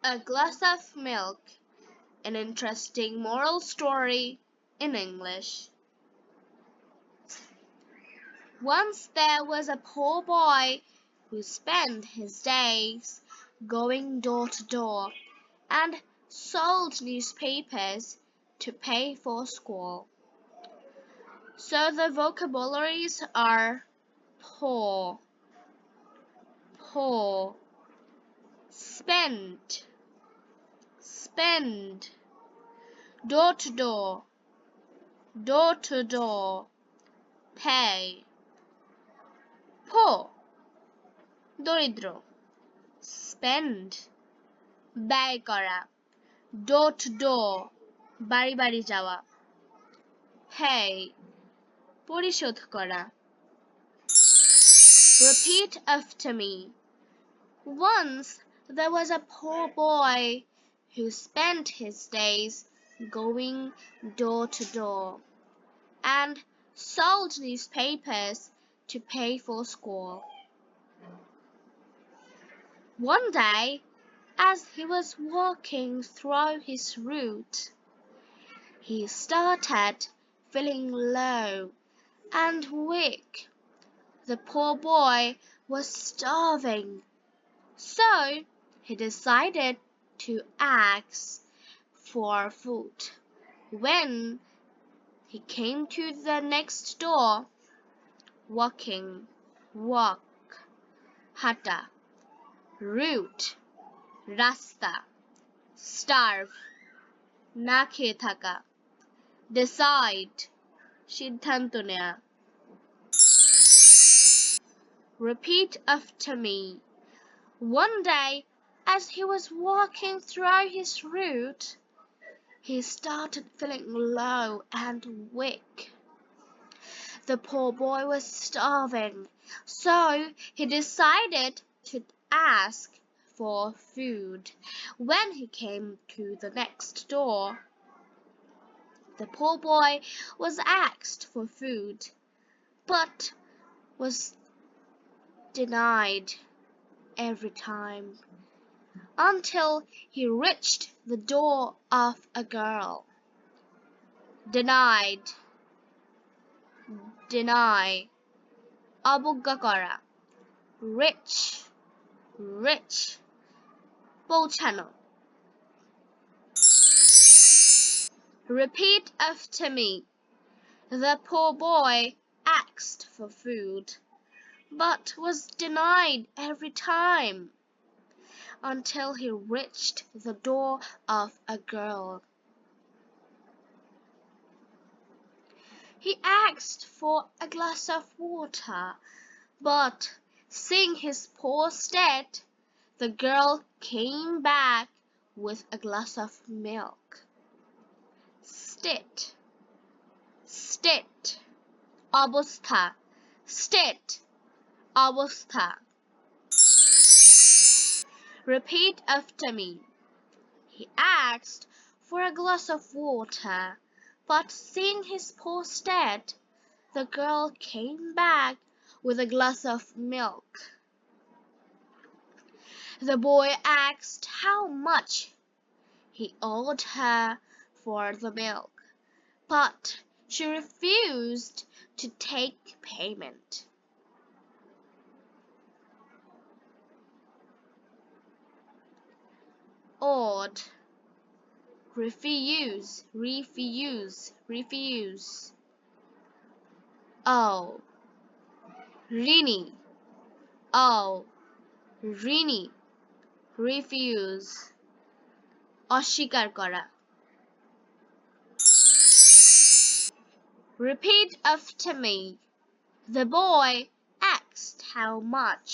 A glass of milk, an interesting moral story in English. Once there was a poor boy who spent his days going door to door and sold newspapers to pay for school. So the vocabularies are poor, poor, spend, spend, door to door, door to door, pay, poor, দরিদ্র, spend, ব্যয় করা, door to door, বাড়ি বাড়ি যাওয়া, pay, পরিশোধ করা. Repeat after me. Once there was a poor boy who spent his days going door to door and sold newspapers to pay for school. One day, as he was walking through his route, he started feeling low and weak. The poor boy was starving, so he decided to ask for food. When he came to the next door, walking, walk, হাঁটা, route, রাস্তা, starve, না খেয়ে থাকা, decide, সিদ্ধান্ত নেয়া. Repeat after me. One day, as he was walking through his route, he started feeling low and weak. The poor boy was starving, so he decided to ask for food. When he came to the next door, the poor boy was asked for food, but was denied every time until he reached the door of a girl. Denied, deny, অবজ্ঞা করা, rich, rich, পৌঁছানো. Repeat after me. The poor boy asked for food, but was denied every time until he reached the door of a girl. He asked for a glass of water, but seeing his poor state, the girl came back with a glass of milk. State, state, অবস্থা, state, অবস্থা. Repeat after me. He asked for a glass of water, but seeing his poor state, the girl came back with a glass of milk. The boy asked how much he owed her for the milk, but she refused to take payment. Odd, refuse, refuse, refuse. Oh, ঋণী, oh, ঋণী, refuse, অস্বীকার করা. Repeat after me. The boy asked how much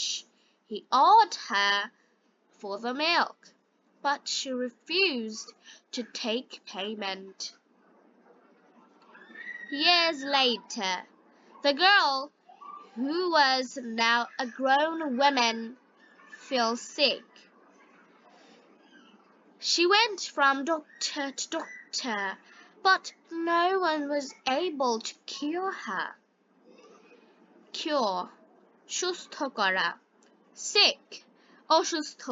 he owed her for the milk, but she refused to take payment. Years later, the girl, who was now a grown woman, fell sick. She went from doctor to doctor, but no one was able to cure her. Cure, সুস্থ করা, sick, অসুস্থ.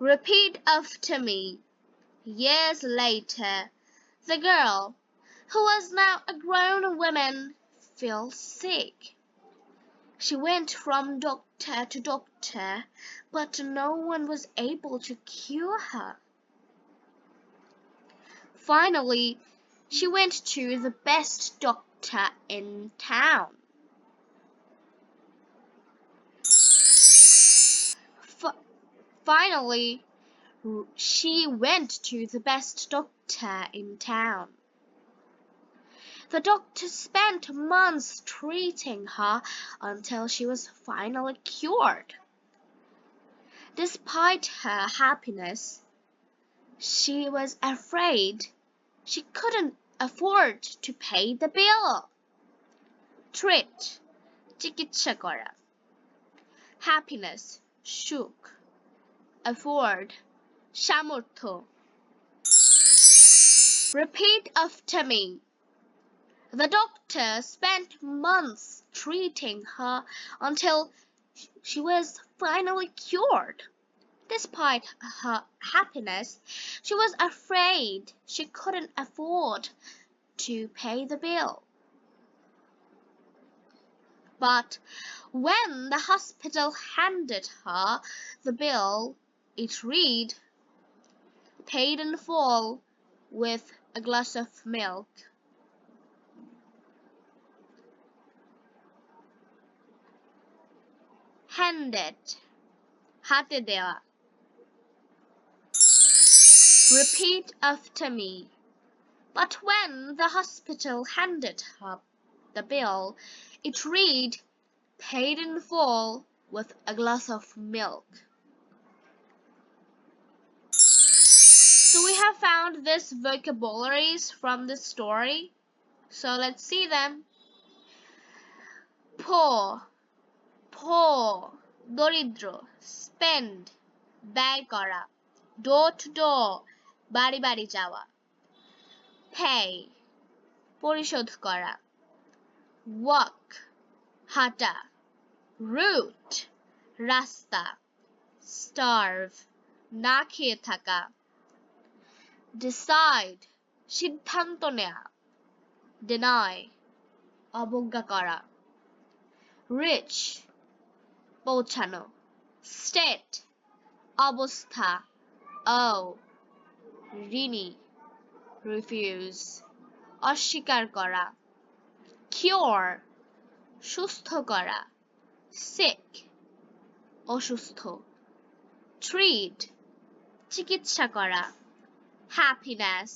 Repeat after me. Years later, the girl, who was now a grown woman, fell sick. She went from doctor to doctor, but no one was able to cure her. Finally, she went to the best doctor in town. Finally, she went to the best doctor in town. The doctor spent months treating her until she was finally cured. Despite her happiness, she was afraid she couldn't afford to pay the bill. Treat, চিকিৎসা করা. Happiness, সুখ. Afford, সামর্থ্য. Repeat after me. The doctor spent months treating her until she was finally cured. Despite her happiness, she was afraid she couldn't afford to pay the bill. But when the hospital handed her the bill, it read, "Paid in full with a glass of milk." Handed, হাতে দেওয়া. Repeat after me. But when the hospital handed her the bill, it read, "Paid in full with a glass of milk." So we have found these vocabularies from this story. So let's see them. Poor, poor, দরিদ্র, spend, ব্যয় করা, door to door, বাড়ি বাড়ি যাওয়া, pay, পরিশোধ করা, walk, হাঁটা, route, রাস্তা, starve, না খেয়ে থাকা, decide, সিদ্ধান্ত নেওয়া, deny, অবজ্ঞা করা, rich, পৌঁছানো, state, অবস্থা, owe, ঋণী, refuse, অস্বীকার করা, cure, সুস্থ করা, sick, অসুস্থ, treat, চিকিৎসা করা, happiness,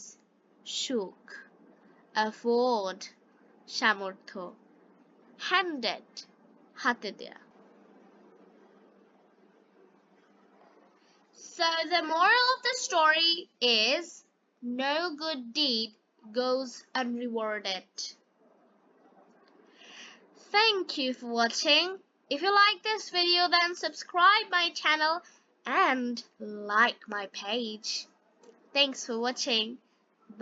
সুখ, afford, সামর্থ্য, handed, হাতে দেয়া. So the moral of the story is no good deed goes unrewarded. Thank you for watching. If you like this video, then subscribe my channel and like my page. Thanks for watching.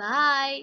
Bye.